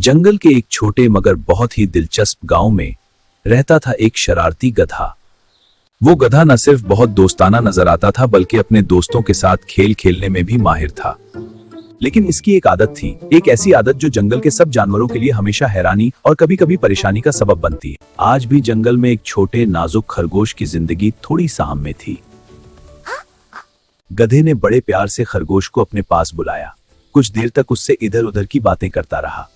जंगल के एक छोटे मगर बहुत ही दिलचस्प गांव में रहता था एक शरारती गधा। वो गधा न सिर्फ बहुत दोस्ताना नजर आता था बल्कि अपने दोस्तों के साथ खेल खेलने में भी माहिर था। लेकिन इसकी एक आदत थी, एक ऐसी आदत जो जंगल के सब जानवरों के लिए हमेशा हैरानी और कभी-कभी परेशानी का सबब बनती है। आज भी जंगल में एक छोटे नाजुक खरगोश की जिंदगी थोड़ी साम में थी। गधे ने बड़े प्यार से खरगोश को अपने पास बुलाया। कुछ देर तक उससे इधर उधर की बातें करता रहा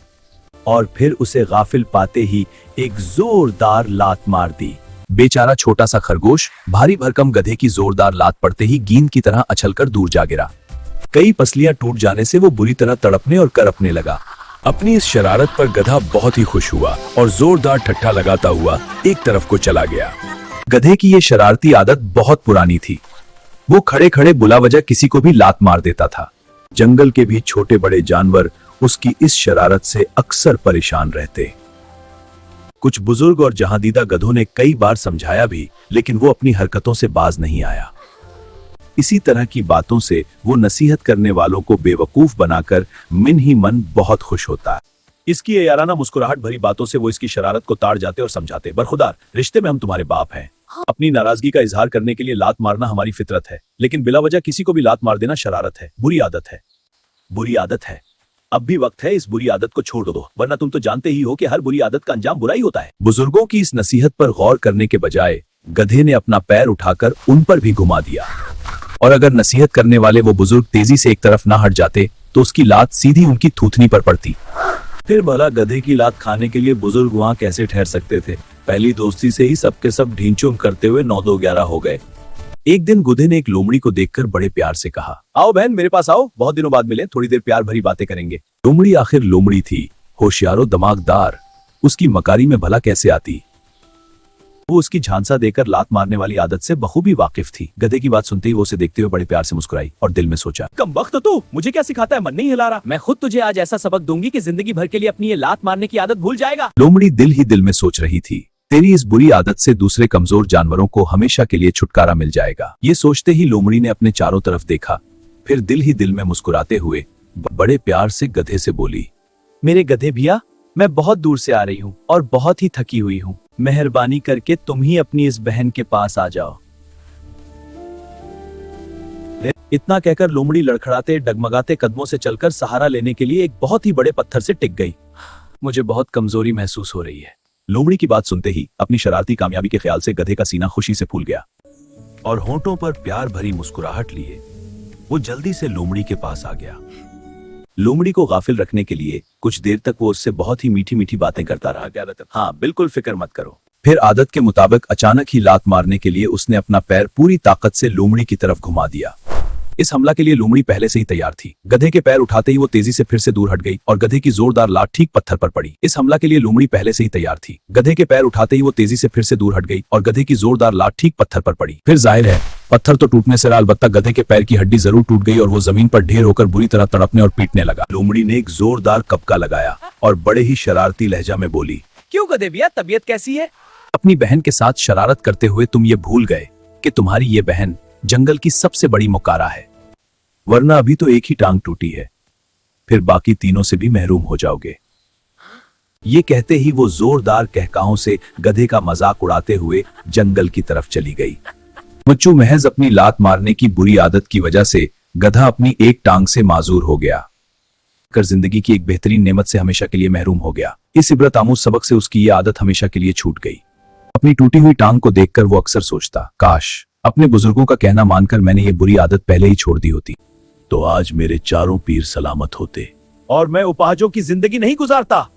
और फिर उसे गाफिल पाते ही एक जोरदार लात मार दी। बेचारा छोटा सा खरगोश भारी भरकम गधे की जोरदार लात पड़ते ही गेंद की तरह अछलकर दूर जा गिरा। कई पसलियां टूट जाने से वो बुरी तरह तड़पने और करपने लगा। अपनी इस शरारत पर गधा बहुत ही खुश हुआ और जोरदार ठट्ठा लगाता हुआ एक तरफ को चला गया। गधे की ये शरारती आदत बहुत पुरानी थी। वो खड़े खड़े बुला वजह किसी को भी लात मार देता था। जंगल के भी छोटे बड़े जानवर उसकी इस शरारत से अक्सर परेशान रहते। कुछ बुजुर्ग और जहांदीदा गधों ने कई बार समझाया भी, लेकिन वो अपनी हरकतों से बाज नहीं आया। इसी तरह की बातों से वो नसीहत करने वालों को बेवकूफ बनाकर मन ही मन बहुत खुश होता है। इसकी ये याराना मुस्कुराहट भरी बातों से वो इसकी शरारत को ताड़ जाते और समझाते। बरखुदार, रिश्ते में हम तुम्हारे बाप हैं। अपनी नाराजगी का इजहार करने के लिए लात मारना हमारी फितरत है, लेकिन बिला वजह किसी को भी लात मार देना शरारत है, बुरी आदत है। बुरी आदत है। अब भी वक्त है इस बुरी आदत को छोड़ दो, वरना तुम तो जानते ही हो कि हर बुरी आदत का अंजाम बुरा ही होता है। बुजुर्गों की इस नसीहत पर गौर करने के बजाय गधे ने अपना पैर उठाकर उन पर भी घुमा दिया, और अगर नसीहत करने वाले वो बुजुर्ग तेजी से एक तरफ ना हट जाते तो उसकी लात सीधी उनकी थूथनी पर पड़ती। फिर भला गधे की लात खाने के लिए बुजुर्ग वहां कैसे ठहर सकते थे। पहली दोस्ती से ही सबके सब ढींचों करते हुए 9-2-11 हो गए। एक दिन गुधे ने एक लोमड़ी को देखकर बड़े प्यार से कहा, आओ बहन, मेरे पास आओ, बहुत दिनों बाद मिले, थोड़ी देर प्यार भरी बातें करेंगे। लोमड़ी आखिर लोमड़ी थी, होशियारो दिमागदार, उसकी मकारी में भला कैसे आती। वो उसकी झांसा देकर लात मारने वाली आदत से बखूबी वाकिफ थी। गधे की बात सुनते ही वो उसे देखते हुए बड़े प्यार से मुस्कुराई और दिल में सोचा, कमबख्त तू, मुझे क्या सिखाता है, मन नहीं हिला रहा। मैं खुद तुझे आज ऐसा सबक दूंगी कि जिंदगी भर के लिए अपनी ये लात मारने की आदत भूल जाएगा। लोमड़ी दिल ही दिल में सोच रही थी, तेरी इस बुरी आदत से दूसरे कमजोर जानवरों को हमेशा के लिए छुटकारा मिल जाएगा। ये सोचते ही लोमड़ी ने अपने चारों तरफ देखा, फिर दिल ही दिल में मुस्कुराते हुए बड़े प्यार से गधे से बोली, मेरे गधे भैया, मैं बहुत दूर से आ रही हूँ और बहुत ही थकी हुई हूँ। मेहरबानी करके तुम ही अपनी इस बहन के पास आ जाओ। इतना कहकर लोमड़ी लड़खड़ाते डगमगाते कदमों से चलकर सहारा लेने के लिए एक बहुत ही बड़े पत्थर से टिक गई। मुझे बहुत कमजोरी महसूस हो रही है। लोमड़ी की बात सुनते ही अपनी शरारती कामयाबी के ख्याल से गधे का सीना खुशी से फूल गया और होंठों पर प्यार भरी मुस्कुराहट लिए वो जल्दी से लोमड़ी के पास आ गया। लोमड़ी को गाफिल रखने के लिए कुछ देर तक वो उससे बहुत ही मीठी मीठी बातें करता रहा। हाँ, बिल्कुल फिक्र मत करो। फिर आदत के मुताबिक अचानक ही लात मारने के लिए उसने अपना पैर पूरी ताकत से लोमड़ी की तरफ घुमा दिया। इस हमला के लिए लोमड़ी पहले से ही तैयार थी। गधे के पैर उठाते ही वो तेजी से फिर से दूर हट गई और गधे की जोरदार लात ठीक पत्थर पर पड़ी। इस हमला के लिए लोमड़ी पहले से ही तैयार थी। गधे के पैर उठाते ही वो तेजी से फिर से दूर हट गई और गधे की जोरदार लात ठीक पत्थर पर पड़ी। फिर जाहिर है पत्थर तो टूटने से अलबत्ता गधे के पैर की हड्डी जरूर टूट गई और वो जमीन पर ढेर होकर बुरी तरह तड़पने और पीटने लगा। लोमड़ी ने एक जोरदार कपका लगाया और बड़े ही शरारती लहजा में बोली, क्यों गधे भैया, तबीयत कैसी है? अपनी बहन के साथ शरारत करते हुए तुम ये भूल गए कि तुम्हारी ये बहन जंगल की सबसे बड़ी मुकारा है, वरना अभी तो एक ही टांग टूटी है, फिर बाकी तीनों से भी महरूम हो जाओगे। ये कहते ही वो जोरदार कहकाहों से गधे का मजाक उड़ाते हुए जंगल की तरफ चली गई। मुच्चू महज अपनी लात मारने की बुरी आदत की वजह से गधा अपनी एक टांग से माजूर हो गया कर जिंदगी की एक बेहतरीन नेमत से हमेशा के लिए महरूम हो गया। इस इबरत आमूज सबक से उसकी ये आदत हमेशा के लिए छूट गई। अपनी टूटी हुई टांग को देखकर वो अक्सर सोचता, काश अपने बुजुर्गों का कहना मानकर मैंने ये बुरी आदत पहले ही छोड़ दी होती, तो आज मेरे चारों पीर सलामत होते और मैं उपाहजों की जिंदगी नहीं गुजारता।